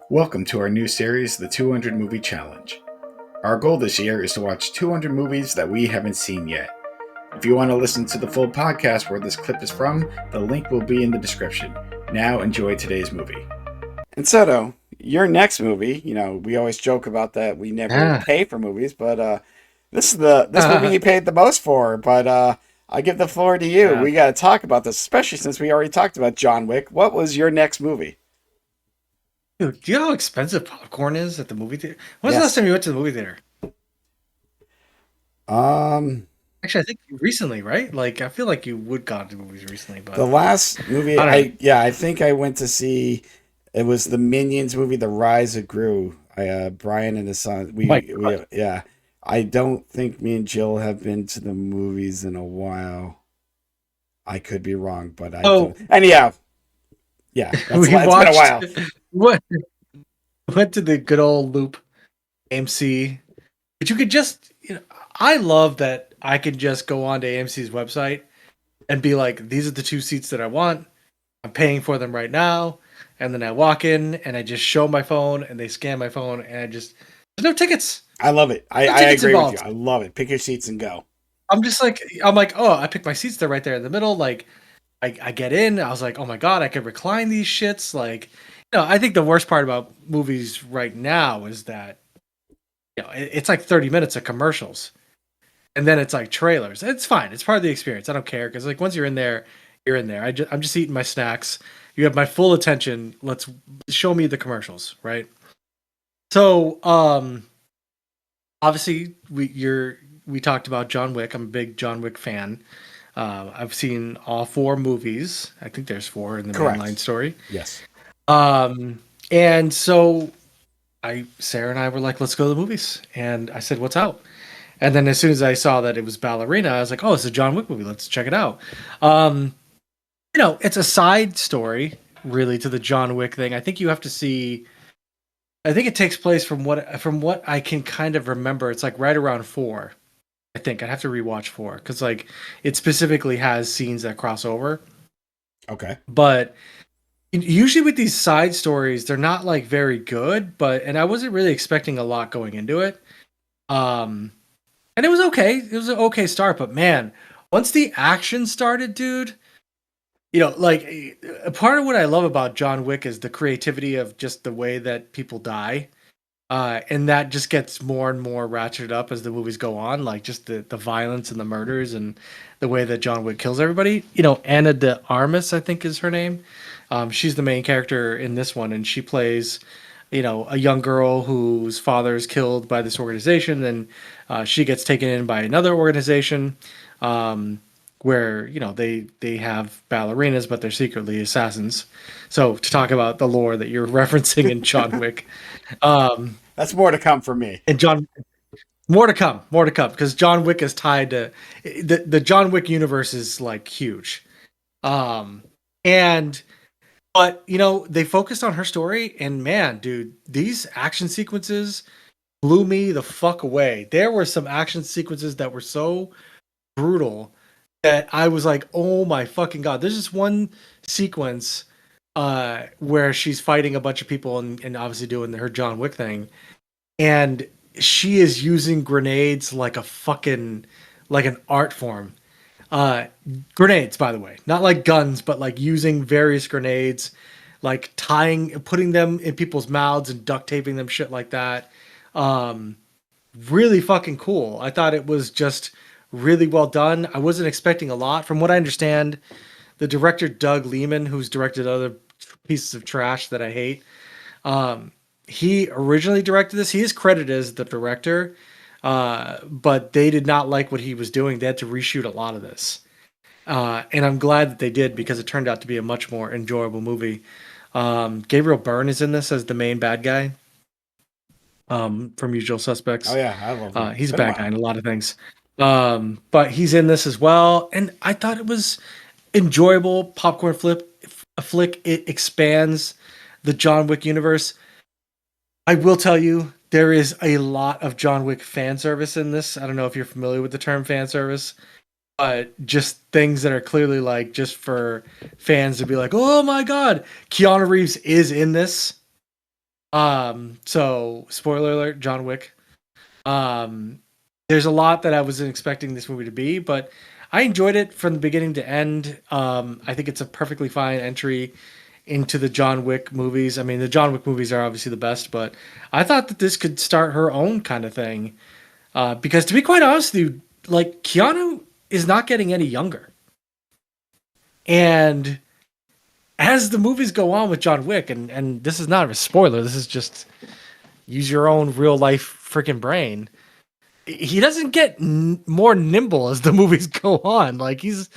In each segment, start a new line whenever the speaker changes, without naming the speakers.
Welcome to our new series, the 200 Movie Challenge. Our goal this year is to watch 200 movies that we haven't seen yet. If you want to listen to the full podcast where this clip is from, the link will be in the description. Now enjoy today's movie. And Soto, your next movie, we always joke about that we never
Yeah.
pay for movies, but this movie you paid the most for, but I give the floor to you.
Yeah.
We got to talk about this, especially since we already talked about John Wick. What was your next movie?
Dude, do you know how expensive popcorn is at the movie theater? When's the last
Yes.
time you went to the movie theater?
Um,
Actually, I think recently, right? Like, I feel like you would gone to movies recently,
The
but
last movie
I don't know.
I think I went to see, it was the Minions movie, The Rise of Gru. Brian and his son.
My
We yeah. I don't think me and Jill have been to the movies in a while. I could be wrong, but I
Oh,
don't. Anyhow, yeah,
we
it's been a
watched
while.
what went to the good old Loop AMC. But you could just, I love that I can just go on to AMC's website and be like, these are the two seats that I want. I'm paying for them right now. And then I walk in and I just show my phone and they scan my phone and there's no tickets.
I love it.
No
I
tickets
agree with you.
involved.
I love it. Pick your seats and go.
I'm like, oh, I picked my seats. They're right there in the middle. Like, I get in. I was like, oh my God, I could recline these shits. Like, I think the worst part about movies right now is that, it's like 30 minutes of commercials and then it's like trailers. It's fine. It's part of the experience. I don't care. Cause like once you're in there, you're in there. I'm just eating my snacks. You have my full attention. Let's show me the commercials. Right. So, obviously we talked about John Wick. I'm a big John Wick fan. I've seen all four movies. I think there's four in the mainline
Correct.
story.
Yes.
Um, and so Sarah and I were like, let's go to the movies. And I said, what's out? And then as soon as I saw that it was Ballerina, I was like, oh, it's a John Wick movie. Let's check it out. Um, it's a side story really to the John Wick thing. I think you have to see. I think it takes place from what I can kind of remember. It's like right around four. I think I'd have to rewatch four because like it specifically has scenes that cross over.
Okay.
But usually with these side stories, they're not like very good. And I wasn't really expecting a lot going into it. Um, and it was okay. It was an okay start. But man, once the action started, dude, like a part of what I love about John Wick is the creativity of just the way that people die. And that just gets more and more ratcheted up as the movies go on, like just the violence and the murders and the way that John Wick kills everybody. Anna de Armas, I think is her name. She's the main character in this one, and she plays, a young girl whose father is killed by this organization, and she gets taken in by another organization, where they have ballerinas, but they're secretly assassins. So to talk about the lore that you're referencing in John Wick. Um,
That's more to come for me.
and John, more to come, because John Wick is tied to the John Wick universe is like huge. Um, and but they focused on her story, and man, dude, these action sequences blew me the fuck away. There were some action sequences that were so brutal that I was like, oh my fucking god. There's just one sequence where she's fighting a bunch of people and obviously doing her John Wick thing, and she is using grenades like a fucking like an art form. Uh, Grenades, by the way, not like guns, but like using various grenades, like putting them in people's mouths and duct taping them, shit like that. Um, Really fucking cool. I thought it was just really well done. I wasn't expecting a lot. From what I understand, the director Doug Liman, who's directed other pieces of trash that I hate, um, he originally directed this. He is credited as the director, but they did not like what he was doing. They had to reshoot a lot of this. And I'm glad that they did because it turned out to be a much more enjoyable movie. Gabriel Byrne is in this as the main bad guy, from Usual
Oh
Suspects.
yeah, I love him. It's
He's a
been a
bad guy
while.
in a lot of things. But he's in this as well, and I thought it was enjoyable popcorn a flick. It expands the John Wick universe. I will tell you, there is a lot of John Wick fan service in this. I don't know if you're familiar with the term fan service. but just things that are clearly like just for fans to be like, oh my god, Keanu Reeves is in this. So spoiler alert, John Wick. Um, there's a lot that I wasn't expecting this movie to be, but I enjoyed it from the beginning to end. I think it's a perfectly fine entry into the John Wick movies. I mean, the John Wick movies are obviously the best, but I thought that this could start her own kind of thing. Because to be quite honest with you, like Keanu is not getting any younger. And as the movies go on with John Wick, and this is not a spoiler, this is just use your own real life freaking brain. He doesn't get more nimble as the movies go on. Like he's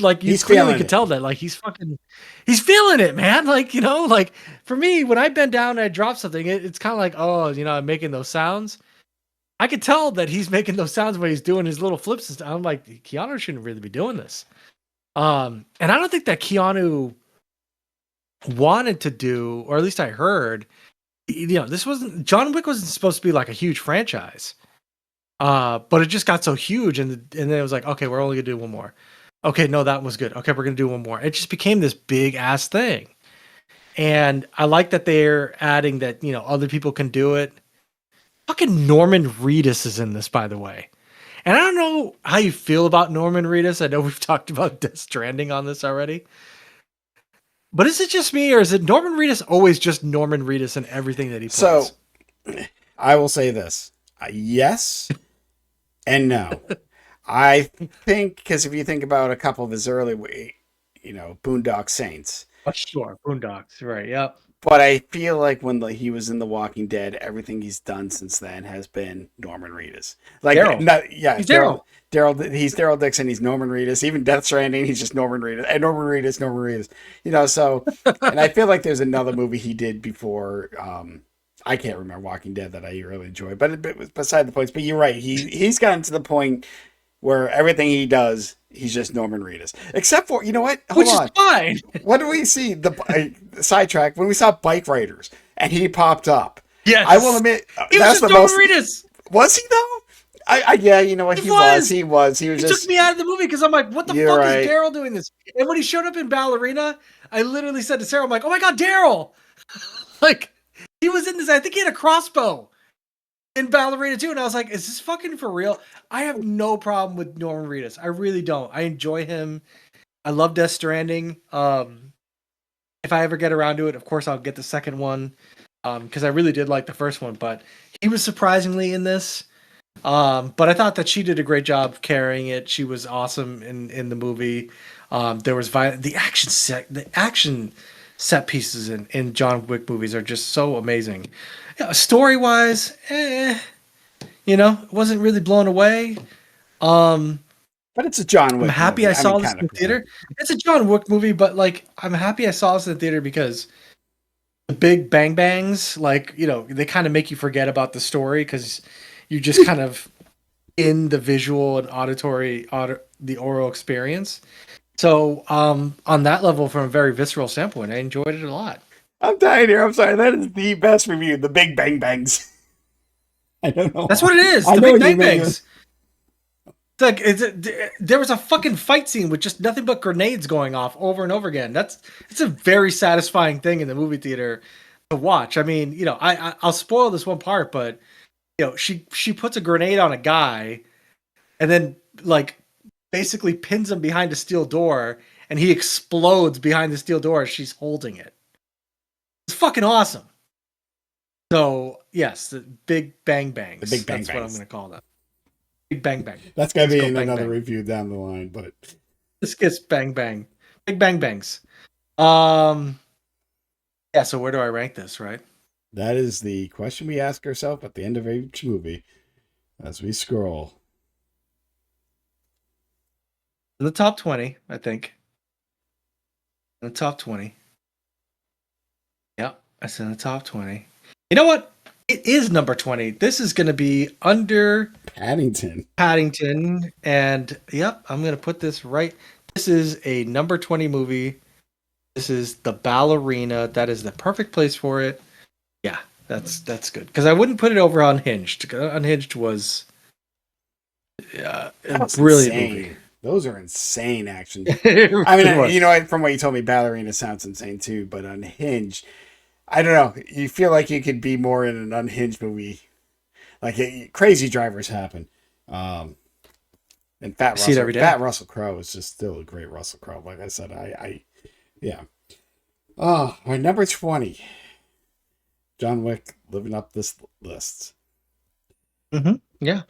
like you clearly could tell that like he's feeling it, man. Like like for me when I bend down and I drop something, it's kind of like I'm making those sounds. I could tell that he's making those sounds when he's doing his little flips and stuff. I'm like, Keanu shouldn't really be doing this. And I don't think that Keanu wanted to do, or at least I heard, this wasn't John Wick wasn't supposed to be like a huge franchise. But it just got so huge, and then it was like, okay, we're only gonna do one more. Okay, no, that was good. Okay, we're gonna do one more. It just became this big ass thing, and I like that they're adding that other people can do it. Fucking Norman Reedus is in this, by the way, and I don't know how you feel about Norman Reedus. I know we've talked about Death Stranding on this already, but is it just me, or is it Norman Reedus always just Norman Reedus in everything that he plays?
So, I will say this: yes. And no, I think because if you think about a couple of his early, Boondock Saints.
Sure, Boondocks, right? Yep.
But I feel like when he was in The Walking Dead, everything he's done since then has been Norman Reedus. Like,
Daryl.
He's Daryl. He's Daryl Dixon. He's Norman Reedus. Even Death Stranding, he's just Norman Reedus. And Norman Reedus. So, and I feel like there's another movie he did before. I can't remember Walking Dead that I really enjoyed, but it was beside the points. But you're right. He's gotten to the point where everything he does, he's just Norman Reedus. Except for, you know what? Hold on.
Which is fine.
What do we see? The sidetrack when we saw Bike Riders and he popped up.
Yes.
I will admit
he was just Norman Reedus.
Was he though? Yeah, you know what? He was. He
took me out of the movie because I'm like, what the fuck is Daryl doing this? And when he showed up in Ballerina, I literally said to Sarah, I'm like, oh my god, Daryl! Like, he was in this. I think he had a crossbow in Ballerina too, and I was like, is this fucking for real? I have no problem with Norman Reedus. I really don't. I enjoy him. I love Death Stranding. If I ever get around to it, of course I'll get the second one. Because I really did like the first one, but he was surprisingly in this. But I thought that she did a great job carrying it. She was awesome in the movie. There was the action set pieces in John Wick movies are just so amazing. Story wise, wasn't really blown away.
But it's a John Wick.
I'm happy
movie.
I saw this in the theater. It's a John Wick movie, but like I'm happy I saw this in the theater because the big bang bangs, like they kind of make you forget about the story because you just kind of in the visual and the oral experience. So on that level, from a very visceral standpoint, I enjoyed it a lot.
I'm dying here. I'm sorry. That is the best review. The big bang bangs. I don't know.
That's what it is. The big bang bangs. It's like there was a fucking fight scene with just nothing but grenades going off over and over again. It's a very satisfying thing in the movie theater to watch. I mean, I'll spoil this one part, but she puts a grenade on a guy and then like basically pins him behind a steel door and he explodes behind the steel door as she's holding it. It's fucking awesome. So yes, the big bang bangs.
The big bang
That's
bangs.
what I'm going to call that. Big bang bang.
That's going to be in
bang,
another
bang.
review down the line, but
this gets bang bang. Big bang bangs. Yeah, so where do I rank this, right?
That is the question we ask ourselves at the end of each movie as we scroll.
In the top 20, I think. In the top 20. Yep, that's in the top 20. You know what? It is number 20. This is going to be under
Paddington.
And yep, I'm going to put this right. This is a number 20 movie. This is the Ballerina. That is the perfect place for it. Yeah, that's good. Because I wouldn't put it over Unhinged. Unhinged was a brilliant movie.
Those are insane action.
It
I mean,
really was.
you know, from what you told me, Ballerina sounds insane too. But Unhinged, I don't know. You feel like you could be more in an Unhinged movie. Like crazy drivers happen. And
I see it every day.
Fat Russell Crowe is just still a great Russell Crowe. Like I said, yeah. Oh, our number 20. John Wick living up this list.
Yeah.